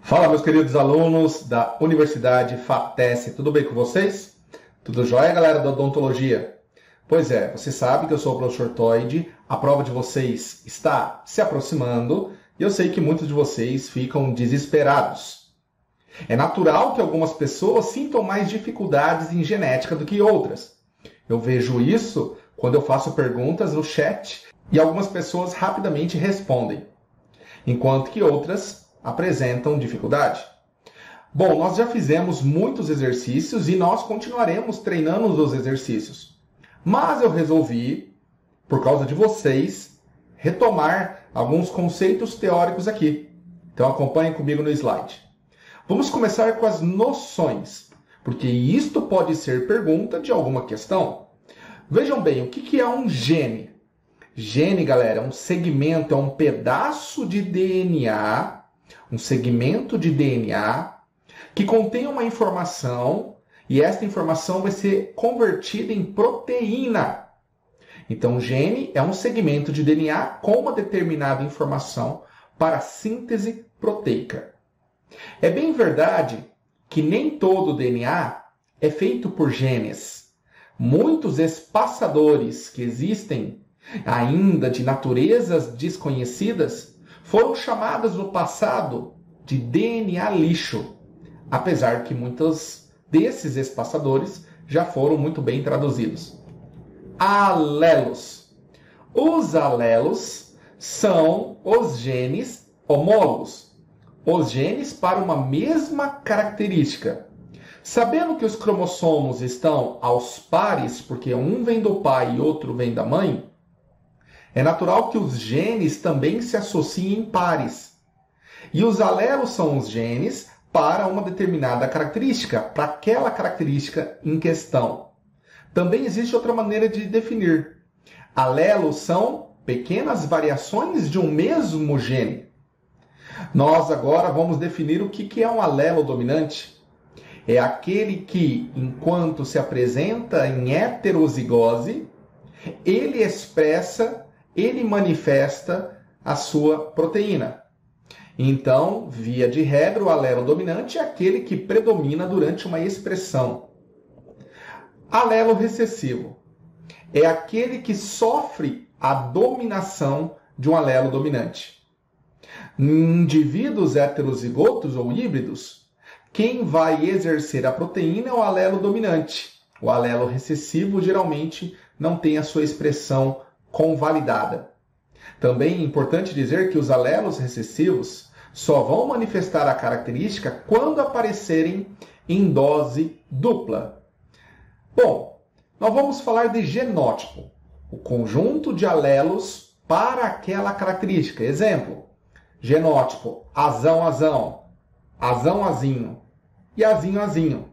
Fala, meus queridos alunos da Universidade FATES, tudo bem com vocês? Tudo jóia, galera da odontologia? Pois é, você sabe que eu sou o professor Toide, a prova de vocês está se aproximando e eu sei que muitos de vocês ficam desesperados. É natural que algumas pessoas sintam mais dificuldades em genética do que outras. Eu vejo isso quando eu faço perguntas no chat e algumas pessoas rapidamente respondem, enquanto que outras apresentam dificuldade. Bom, nós já fizemos muitos exercícios e nós continuaremos treinando os exercícios. Mas eu resolvi, por causa de vocês, retomar alguns conceitos teóricos aqui. Então acompanhem comigo no slide. Vamos começar com as noções, porque isto pode ser pergunta de alguma questão. Vejam bem, o que é um gene? Gene, galera, é um segmento, é um pedaço de DNA, um segmento de DNA que contém uma informação e esta informação vai ser convertida em proteína. Então, o gene é um segmento de DNA com uma determinada informação para síntese proteica. É bem verdade que nem todo o DNA é feito por genes. Muitos espaçadores que existem ainda de naturezas desconhecidas foram chamadas no passado de DNA lixo, apesar que muitos desses espaçadores já foram muito bem traduzidos. Alelos. Os alelos são os genes homólogos, os genes para uma mesma característica. Sabendo que os cromossomos estão aos pares, porque um vem do pai e outro vem da mãe, é natural que os genes também se associem em pares. E os alelos são os genes para uma determinada característica, para aquela característica em questão. Também existe outra maneira de definir. Alelos são pequenas variações de um mesmo gene. Nós agora vamos definir o que é um alelo dominante. É aquele que, enquanto se apresenta em heterozigose, ele expressa, ele manifesta a sua proteína. Então, via de regra, o alelo dominante é aquele que predomina durante uma expressão. Alelo recessivo é aquele que sofre a dominação de um alelo dominante. Em indivíduos heterozigotos ou híbridos, quem vai exercer a proteína é o alelo dominante. O alelo recessivo geralmente não tem a sua expressão convalidada. Também é importante dizer que os alelos recessivos só vão manifestar a característica quando aparecerem em dose dupla. Bom, nós vamos falar de genótipo, o conjunto de alelos para aquela característica. Exemplo, genótipo azão-azão, azão-azinho e azinho-azinho.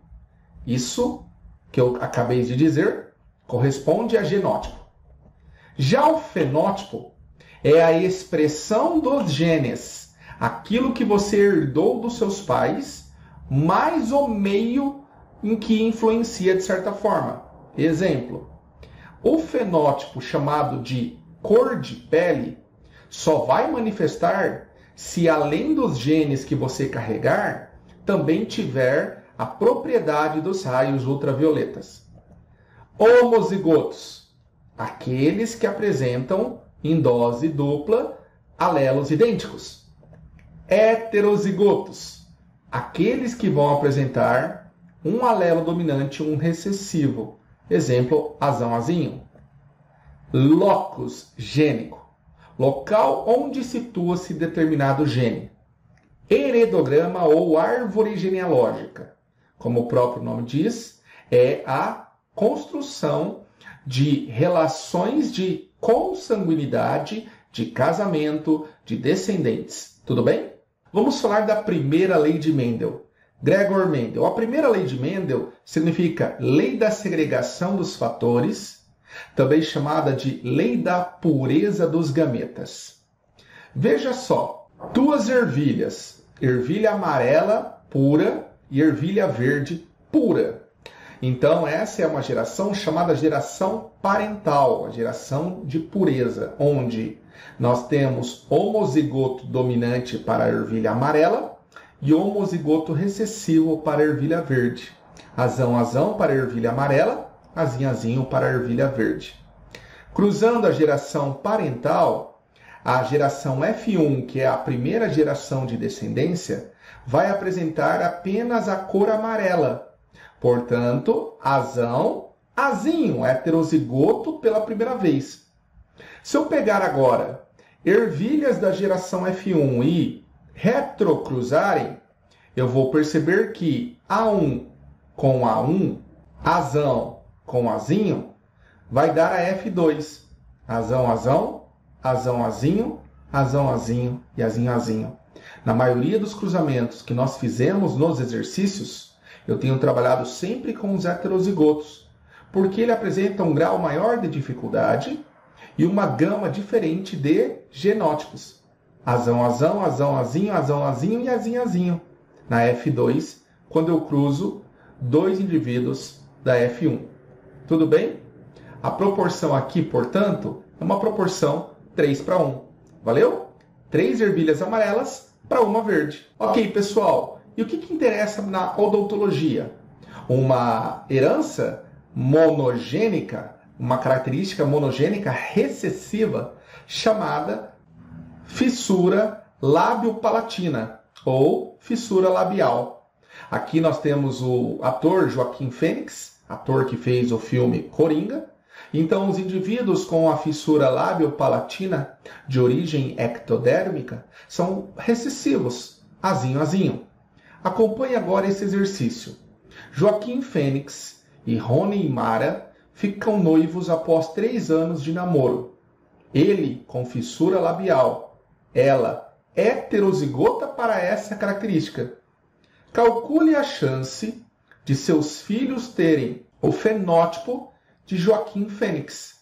Isso que eu acabei de dizer corresponde a genótipo. Já o fenótipo é a expressão dos genes, aquilo que você herdou dos seus pais, mais o meio em que influencia de certa forma. Exemplo, o fenótipo chamado de cor de pele só vai manifestar se além dos genes que você carregar, também tiver a propriedade dos raios ultravioletas. Homozigotos, aqueles que apresentam em dose dupla alelos idênticos. Heterozigotos, aqueles que vão apresentar um alelo dominante e um recessivo. Exemplo, azão-azinho. Locus gênico, local onde situa-se determinado gene. Heredograma ou árvore genealógica, como o próprio nome diz, é a construção de relações de consanguinidade, de casamento, de descendentes. Tudo bem? Vamos falar da primeira lei de Mendel. Gregor Mendel. A primeira lei de Mendel significa lei da segregação dos fatores, também chamada de lei da pureza dos gametas. Veja só, duas ervilhas, ervilha amarela pura e ervilha verde pura. Então, essa é uma geração chamada geração parental, a geração de pureza, onde nós temos homozigoto dominante para a ervilha amarela e homozigoto recessivo para ervilha verde. Azão, azão para ervilha amarela, azinho, azinho para ervilha verde. Cruzando a geração parental, a geração F1, que é a primeira geração de descendência, vai apresentar apenas a cor amarela. Portanto, azão, azinho, heterozigoto pela primeira vez. Se eu pegar agora ervilhas da geração F1 e retrocruzarem, eu vou perceber que A1 com A1, azão com azinho, vai dar a F2. Azão, azão, azão, azinho, azão, azinho e azinho, azinho. Na maioria dos cruzamentos que nós fizemos nos exercícios, eu tenho trabalhado sempre com os heterozigotos, porque ele apresenta um grau maior de dificuldade e uma gama diferente de genótipos. Azão, azão, azão, azinho, azão, azinho e azinho, azinho. Na F2, quando eu cruzo dois indivíduos da F1. Tudo bem? A proporção aqui, portanto, é uma proporção 3 para 1. Valeu? 3 ervilhas amarelas para uma verde. Ok, pessoal. E o que interessa na odontologia? Uma herança monogênica, uma característica monogênica recessiva, chamada fissura lábio-palatina ou fissura labial. Aqui nós temos o ator Joaquim Fênix, ator que fez o filme Coringa. Então, os indivíduos com a fissura lábio-palatina de origem ectodérmica são recessivos, azinho, azinho. Acompanhe agora esse exercício. Joaquim Fênix e Rony Mara ficam noivos após 3 anos de namoro. Ele com fissura labial, ela heterozigota para essa característica. Calcule a chance de seus filhos terem o fenótipo de Joaquim Fênix.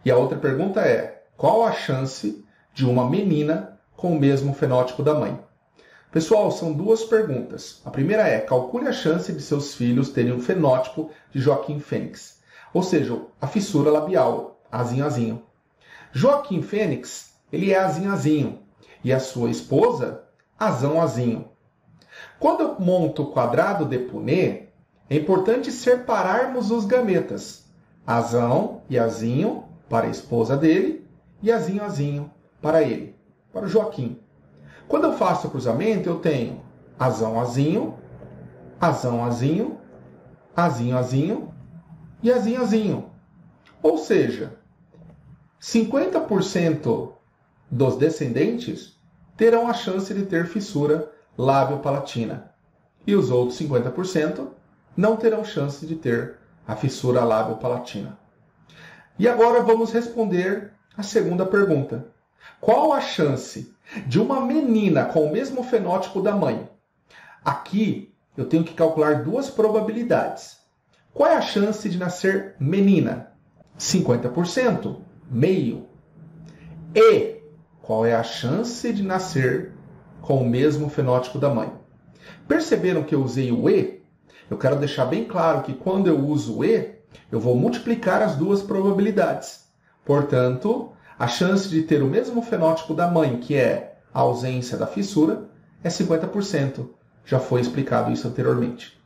E a outra pergunta é, qual a chance de uma menina com o mesmo fenótipo da mãe? Pessoal, são 2 perguntas. A primeira é, calcule a chance de seus filhos terem o fenótipo de Joaquim Fênix. Ou seja, a fissura labial, azinho, azinho. Joaquim Fênix, ele é azinho, azinho. E a sua esposa, azão, azinho. Quando eu monto o quadrado de Punnett, é importante separarmos os gametas. Azão e azinho para a esposa dele e azinho, azinho para ele, para o Joaquim. Quando eu faço o cruzamento, eu tenho azão, azinho, azão, azinho, azinho, azinho e azinho, azinho. Ou seja, 50% dos descendentes terão a chance de ter fissura lábio-palatina. E os outros 50% não terão chance de ter a fissura lábio-palatina. E agora vamos responder a segunda pergunta. Qual a chance de uma menina com o mesmo fenótipo da mãe? Aqui eu tenho que calcular 2 probabilidades. Qual é a chance de nascer menina? 50%, meio. E qual é a chance de nascer com o mesmo fenótipo da mãe? Perceberam que eu usei o E? Eu quero deixar bem claro que quando eu uso o E, eu vou multiplicar as 2 probabilidades. Portanto, a chance de ter o mesmo fenótipo da mãe, que é a ausência da fissura, é 50%. Já foi explicado isso anteriormente.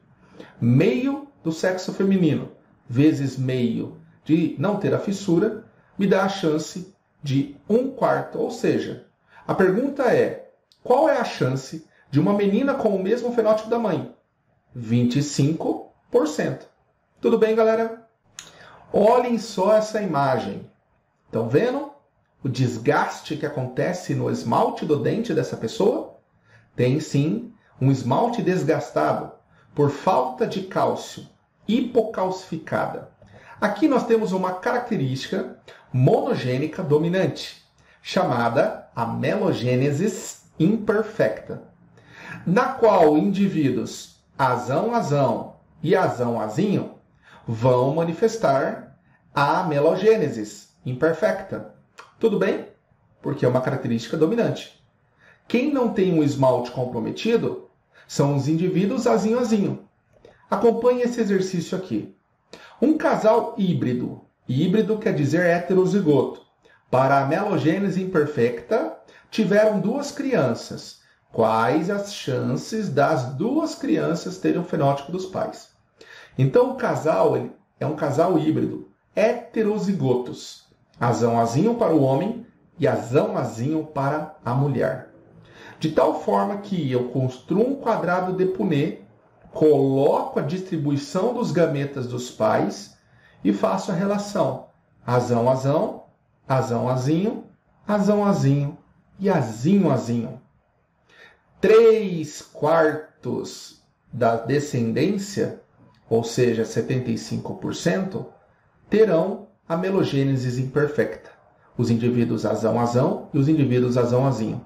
Meio do sexo feminino vezes meio de não ter a fissura me dá a chance de 1/4. Ou seja, a pergunta é, qual é a chance de uma menina com o mesmo fenótipo da mãe? 25%. Tudo bem, galera? Olhem só essa imagem. Estão vendo o desgaste que acontece no esmalte do dente dessa pessoa? Tem sim um esmalte desgastado por falta de cálcio, hipocalcificada. Aqui nós temos uma característica monogênica dominante, chamada amelogênesis imperfecta, na qual indivíduos azão, azão e azão, azinho vão manifestar a amelogênesis imperfecta. Tudo bem? Porque é uma característica dominante. Quem não tem um esmalte comprometido são os indivíduos azinho, azinho. Acompanhe esse exercício aqui. Um casal híbrido, híbrido quer dizer heterozigoto, para a amelogênese imperfecta, tiveram 2 crianças Quais as chances das duas crianças terem o fenótipo dos pais? Então, o casal é um casal híbrido, heterozigotos. Azão-azinho para o homem e azão-azinho para a mulher. De tal forma que eu construo um quadrado de Punnett, coloco a distribuição dos gametas dos pais e faço a relação azão-azão, azão-azinho, azão-azinho e azinho-azinho. 3/4 da descendência, ou seja, 75%, terão a melogênese imperfecta. Os indivíduos azão-azão e os indivíduos azão-azinho.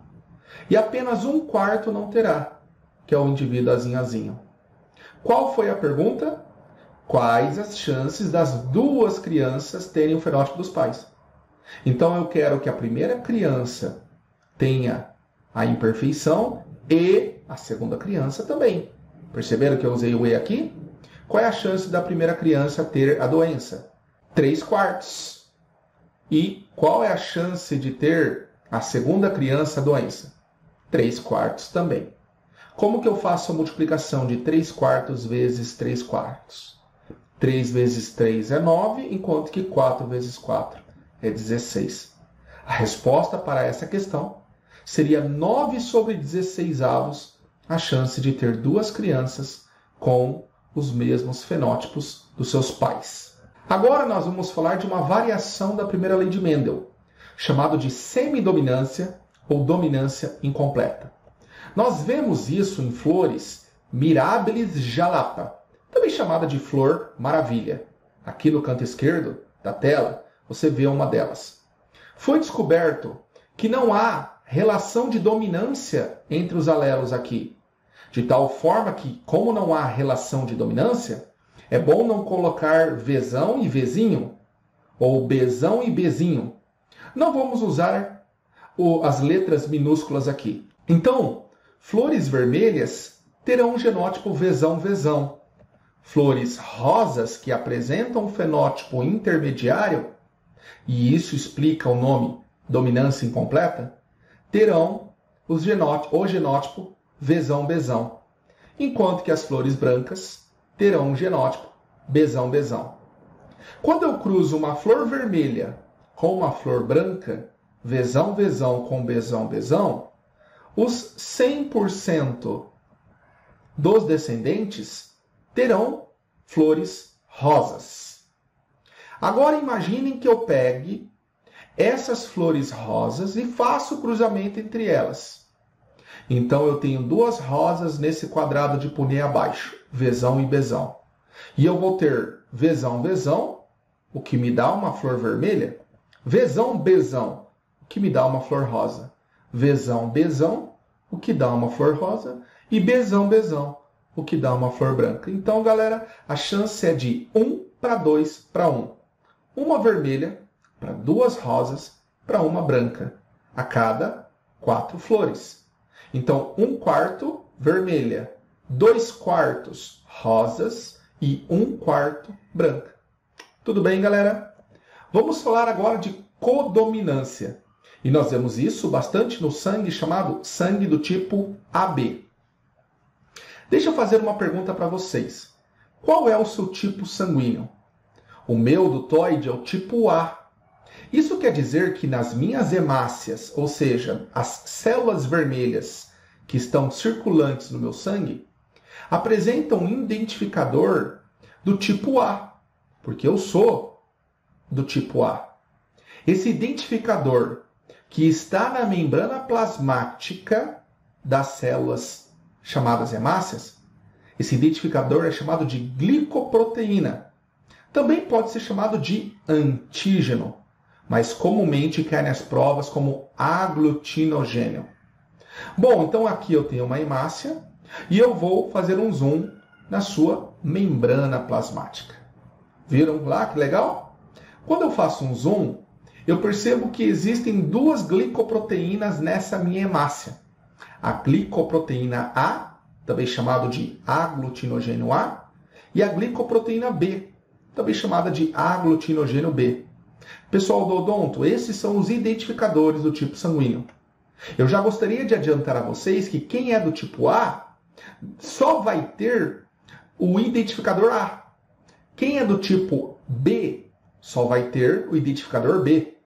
E apenas 1/4 não terá, que é o indivíduo azinho-azinho. Qual foi a pergunta? Quais as chances das duas crianças terem o fenótipo dos pais? Então eu quero que a primeira criança tenha a imperfeição e a segunda criança também. Perceberam que eu usei o E aqui? Qual é a chance da primeira criança ter a doença? 3/4. E qual é a chance de ter a segunda criança a doença? 3/4 também. Como que eu faço a multiplicação de 3/4 vezes 3/4? 3 vezes 3 é 9, enquanto que 4 vezes 4 é 16. A resposta para essa questão seria 9/16 a chance de ter duas crianças com os mesmos fenótipos dos seus pais. Agora nós vamos falar de uma variação da primeira lei de Mendel, chamado de semidominância ou dominância incompleta. Nós vemos isso em flores Mirabilis jalapa, também chamada de flor maravilha. Aqui no canto esquerdo da tela, você vê uma delas. Foi descoberto que não há relação de dominância entre os alelos aqui. De tal forma que, como não há relação de dominância, é bom não colocar Vzão e Vzinho, ou Bzão e Bzinho. Não vamos usar as letras minúsculas aqui. Então, flores vermelhas terão um genótipo Vzão-Vzão. Flores rosas que apresentam um fenótipo intermediário, e isso explica o nome dominância incompleta, terão o genótipo Vzão-Bzão, enquanto que as flores brancas terão um genótipo Bzão-Bzão. Quando eu cruzo uma flor vermelha com uma flor branca, Vzão-Vzão com Bzão-Bzão, os 100% dos descendentes terão flores rosas. Agora imaginem que eu pegue essas flores rosas e faço o cruzamento entre elas. Então eu tenho duas rosas nesse quadrado de Punnett abaixo, Vzão e Bzão. E eu vou ter Vzão-Vzão, o que me dá uma flor vermelha, Vzão-Bzão, o que me dá uma flor rosa, Vzão-Bzão, o que dá uma flor rosa, e Bzão-Bzão, o que dá uma flor branca. Então, galera, a chance é de 1/2/1. Uma vermelha para duas rosas para uma branca, a cada 4 flores. Então, 1/4 vermelha, 2/4 rosas e 1/4 branca. Tudo bem, galera? Vamos falar agora de codominância. E nós vemos isso bastante no sangue chamado sangue do tipo AB. Deixa eu fazer uma pergunta para vocês. Qual é o seu tipo sanguíneo? O meu dutoide é o tipo A. Isso quer dizer que nas minhas hemácias, ou seja, as células vermelhas que estão circulantes no meu sangue, apresentam um identificador do tipo A, porque eu sou do tipo A. Esse identificador que está na membrana plasmática das células chamadas hemácias, esse identificador é chamado de glicoproteína. Também pode ser chamado de antígeno, mas comumente cai nas provas como aglutinogênio. Bom, então aqui eu tenho uma hemácia e eu vou fazer um zoom na sua membrana plasmática. Viram lá que legal? Quando eu faço um zoom, eu percebo que existem duas glicoproteínas nessa minha hemácia. A glicoproteína A, também chamado de aglutinogênio A, e a glicoproteína B, também chamada de aglutinogênio B. Pessoal do odonto, esses são os identificadores do tipo sanguíneo. Eu já gostaria de adiantar a vocês que quem é do tipo A só vai ter o identificador A. Quem é do tipo B só vai ter o identificador B.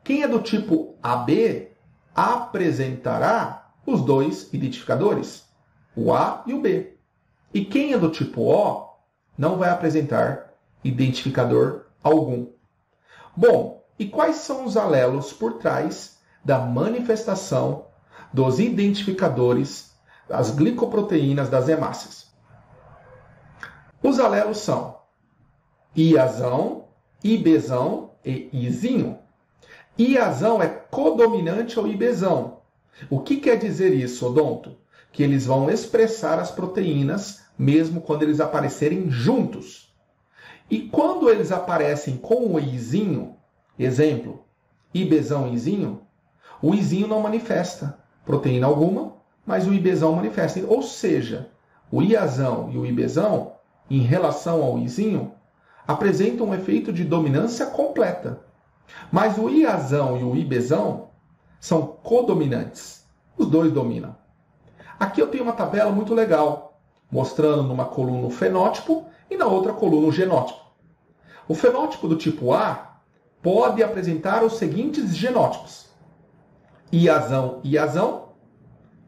Quem é do tipo AB apresentará os dois identificadores, o A e o B. E quem é do tipo O não vai apresentar identificador algum. Bom, e quais são os alelos por trás da manifestação dos identificadores das glicoproteínas das hemácias? Os alelos são Iazão, Ibzão e Izinho. Iazão é codominante ao Ibzão. O que quer dizer isso, odonto? Que eles vão expressar as proteínas mesmo quando eles aparecerem juntos. E quando eles aparecem com o Izinho, exemplo, Ibzão e Izinho, o Izinho não manifesta proteína alguma, mas o Ibzão manifesta. Ou seja, o Iazão e o Ibzão, em relação ao Izinho, apresentam um efeito de dominância completa. Mas o Iazão e o Ibzão são codominantes. Os dois dominam. Aqui eu tenho uma tabela muito legal, mostrando numa coluna o fenótipo e na outra coluna o genótipo. O fenótipo do tipo A pode apresentar os seguintes genótipos: Iazão, Iazão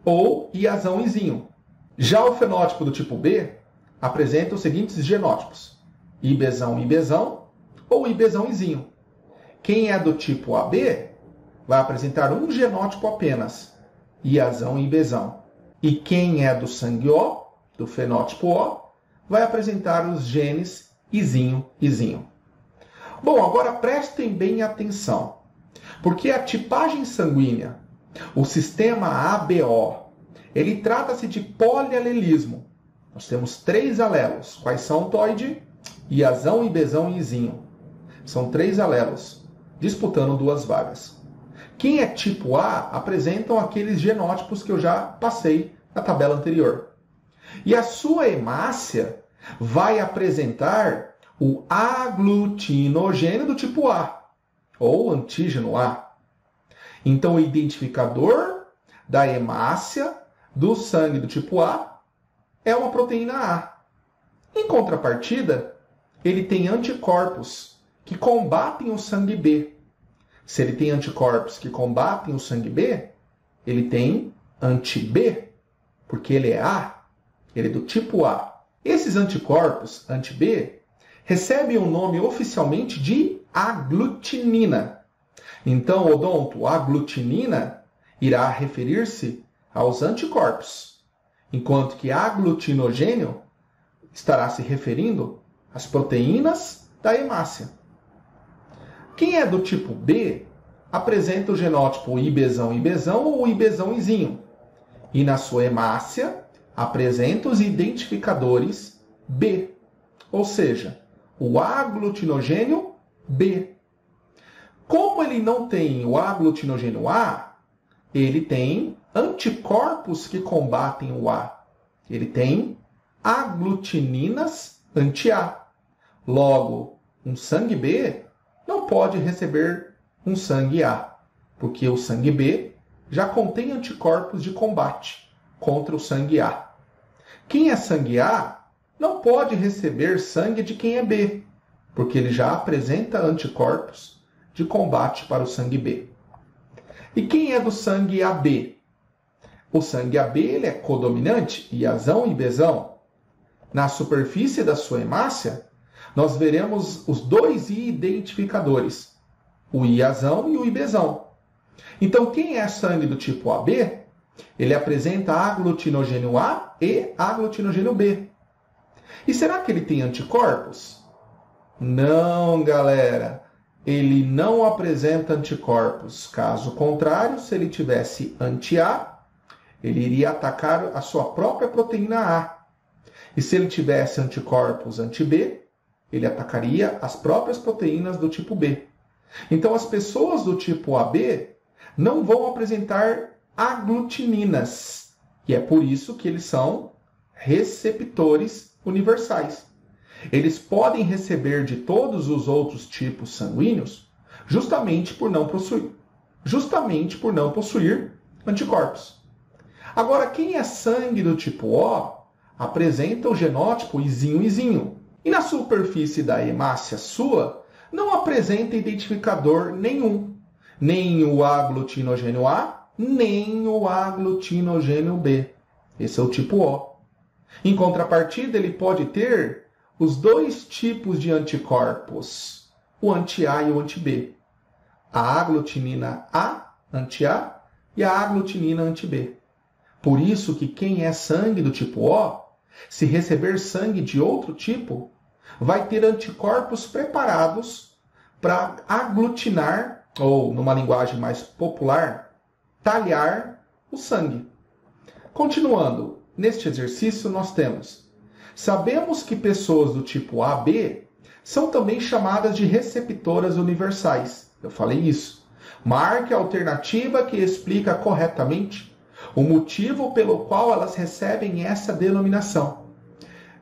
ou Iazão, Izinho. Já o fenótipo do tipo B apresenta os seguintes genótipos: Ibzão, Ibzão ou Ibzão, Izinho. Quem é do tipo AB vai apresentar um genótipo apenas, Iazão e Ibzão. E quem é do sangue O, do fenótipo O, vai apresentar os genes Izinho, Izinho. Bom, agora prestem bem atenção, porque a tipagem sanguínea, o sistema ABO, ele trata-se de polialelismo. Nós temos 3 alelos. Quais são, Toide? Iazão, Ibzão e Izinho. São 3 alelos, disputando 2 vagas. Quem é tipo A apresentam aqueles genótipos que eu já passei na tabela anterior. E a sua hemácia vai apresentar o aglutinogênio do tipo A, ou antígeno A. Então, o identificador da hemácia do sangue do tipo A é uma proteína A. Em contrapartida, ele tem anticorpos que combatem o sangue B. Se ele tem anticorpos que combatem o sangue B, ele tem anti-B, porque ele é A, ele é do tipo A. Esses anticorpos, anti-B, recebem o nome oficialmente de aglutinina. Então, odonto, aglutinina irá referir-se aos anticorpos, enquanto que aglutinogênio estará se referindo às proteínas da hemácia. Quem é do tipo B apresenta o genótipo Ibzão, Ibzão ou Ibzão, Izinho. E na sua hemácia apresenta os identificadores B, ou seja, o aglutinogênio B. Como ele não tem o aglutinogênio A, ele tem anticorpos que combatem o A. Ele tem aglutininas anti-A. Logo, um sangue B não pode receber um sangue A, porque o sangue B já contém anticorpos de combate contra o sangue A. Quem é sangue A não pode receber sangue de quem é B, porque ele já apresenta anticorpos de combate para o sangue B. E quem é do sangue AB? O sangue AB ele é codominante, Iazão e Ibzão. Na superfície da sua hemácia, nós veremos os 2 identificadores, o Iazão e o Ibzão. Então, quem é sangue do tipo AB, ele apresenta aglutinogênio A e aglutinogênio B. E será que ele tem anticorpos? Não, galera. Ele não apresenta anticorpos. Caso contrário, se ele tivesse anti-A, ele iria atacar a sua própria proteína A. E se ele tivesse anticorpos anti-B, ele atacaria as próprias proteínas do tipo B. Então, as pessoas do tipo AB não vão apresentar aglutininas. E é por isso que eles são receptores universais. Eles podem receber de todos os outros tipos sanguíneos justamente por não possuir anticorpos. Agora, quem é sangue do tipo O apresenta o genótipo Izinho. E na superfície da hemácia sua, não apresenta identificador nenhum. Nem o aglutinogênio A, nem o aglutinogênio B. Esse é o tipo O. Em contrapartida, ele pode ter os dois tipos de anticorpos, o anti-A e o anti-B. A aglutinina A, anti-A, e a aglutinina anti-B. Por isso que quem é sangue do tipo O, se receber sangue de outro tipo, vai ter anticorpos preparados para aglutinar, ou numa linguagem mais popular, talhar o sangue. Continuando, neste exercício nós temos: sabemos que pessoas do tipo AB são também chamadas de receptoras universais. Eu falei isso. Marque a alternativa que explica corretamente o motivo pelo qual elas recebem essa denominação.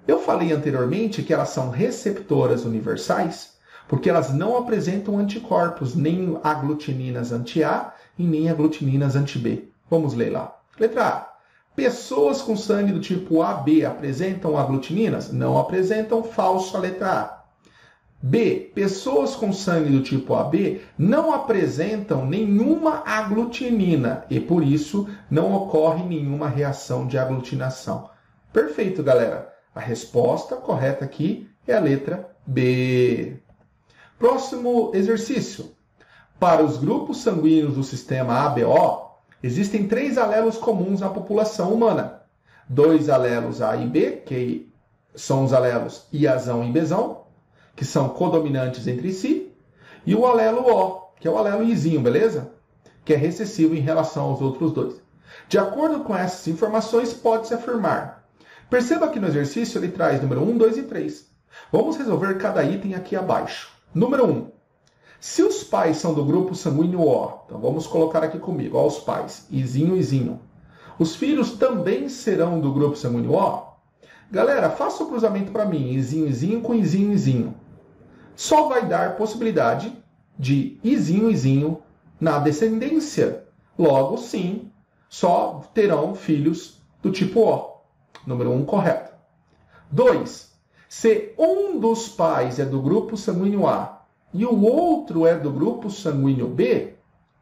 Eu falei anteriormente que elas são receptoras universais porque elas não apresentam anticorpos, nem aglutininas anti-A e nem aglutininas anti-B. Vamos ler lá. Letra A. Pessoas com sangue do tipo AB apresentam aglutininas? Não apresentam, falso a letra A. B. Pessoas com sangue do tipo AB não apresentam nenhuma aglutinina e, por isso, não ocorre nenhuma reação de aglutinação. Perfeito, galera. A resposta correta aqui é a letra B. Próximo exercício. Para os grupos sanguíneos do sistema ABO, existem 3 alelos comuns na população humana. 2 alelos A e B, que são os alelos Iazão e Bzão, que são codominantes entre si, e o alelo O, que é o alelo Izinho, beleza? Que é recessivo em relação aos outros dois. De acordo com essas informações, pode-se afirmar. Perceba que no exercício ele traz número 1, 2 e 3. Vamos resolver cada item aqui abaixo. Número 1. Se os pais são do grupo sanguíneo O, então vamos colocar aqui comigo, ó, os pais, Izinho. Os filhos também serão do grupo sanguíneo O? Galera, faça o cruzamento para mim, Izinho com Izinho. Só vai dar possibilidade de Izinho na descendência. Logo, sim, só terão filhos do tipo O. Número 1, correto. 2. Se um dos pais é do grupo sanguíneo A e o outro é do grupo sanguíneo B,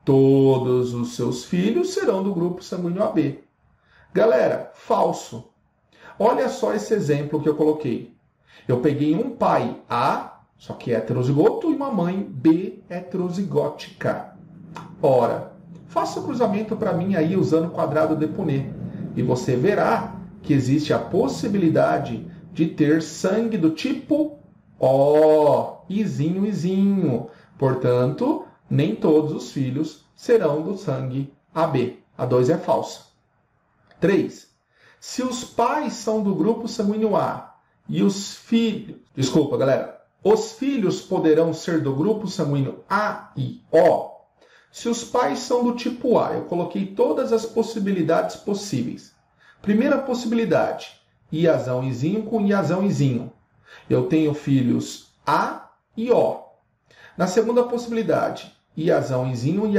todos os seus filhos serão do grupo sanguíneo AB. Galera, falso. Olha só esse exemplo que eu coloquei. Eu peguei um pai A, só que heterozigoto, e uma mãe B, heterozigótica. Ora, faça o cruzamento para mim aí usando o quadrado de Punnett. E você verá que existe a possibilidade de ter sangue do tipo O, Izinho. Portanto, nem todos os filhos serão do sangue AB. A 2 é falsa. 3. Se os pais são do grupo sanguíneo A e os filhos... Desculpa, galera. Os filhos poderão ser do grupo sanguíneo A e O. Se os pais são do tipo A, eu coloquei todas as possibilidades possíveis. Primeira possibilidade, Iazão-Izinho com Iazão-Izinho. Eu tenho filhos A e O. Na segunda possibilidade, Iazão-Izinho,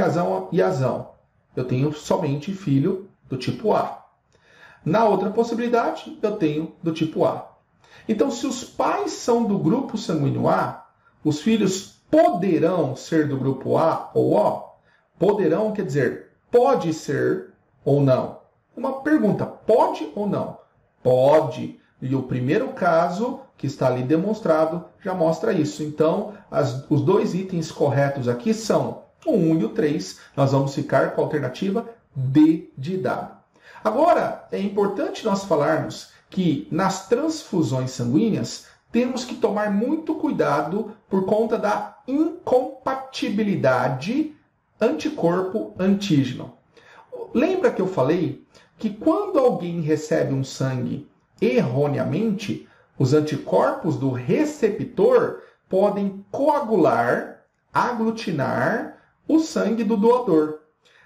Iazão. Eu tenho somente filho do tipo A. Na outra possibilidade, eu tenho do tipo A. Então, se os pais são do grupo sanguíneo A, os filhos poderão ser do grupo A ou O? Poderão quer dizer pode ser ou não. Uma pergunta, pode ou não? Pode. E o primeiro caso que está ali demonstrado já mostra isso. Então, os 2 itens corretos aqui são o 1 e o 3. Nós vamos ficar com a alternativa D de dado. Agora, é importante nós falarmos que nas transfusões sanguíneas temos que tomar muito cuidado por conta da incompatibilidade anticorpo-antígeno. Lembra que eu falei que quando alguém recebe um sangue erroneamente, os anticorpos do receptor podem coagular, aglutinar o sangue do doador,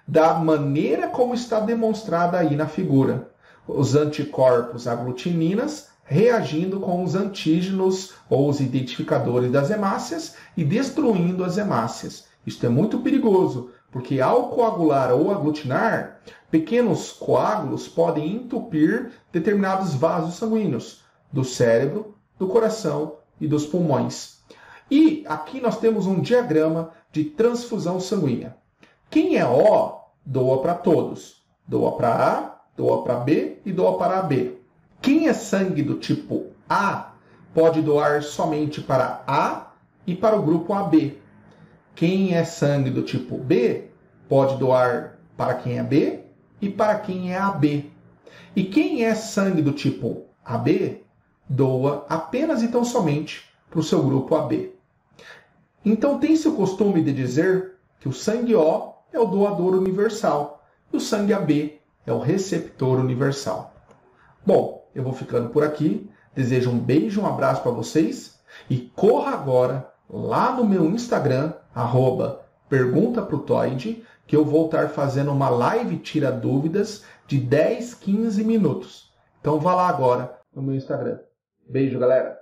da maneira como está demonstrada aí na figura. Os anticorpos aglutininas reagindo com os antígenos ou os identificadores das hemácias e destruindo as hemácias. Isto é muito perigoso, porque ao coagular ou aglutinar, pequenos coágulos podem entupir determinados vasos sanguíneos do cérebro, do coração e dos pulmões. E aqui nós temos um diagrama de transfusão sanguínea. Quem é O, doa para todos. Doa para A, doa para B e doa para AB. Quem é sangue do tipo A, pode doar somente para A e para o grupo AB. Quem é sangue do tipo B, pode doar para quem é B e para quem é AB. E quem é sangue do tipo AB, doa apenas e tão somente para o seu grupo AB. Então tem-se o costume de dizer que o sangue O é o doador universal e o sangue AB é o receptor universal. Bom, eu vou ficando por aqui. Desejo um beijo, um abraço para vocês e corra agora lá no meu Instagram, @perguntaprotoide, que eu vou estar fazendo uma live tira dúvidas de 10, 15 minutos. Então vá lá agora no meu Instagram. Beijo, galera!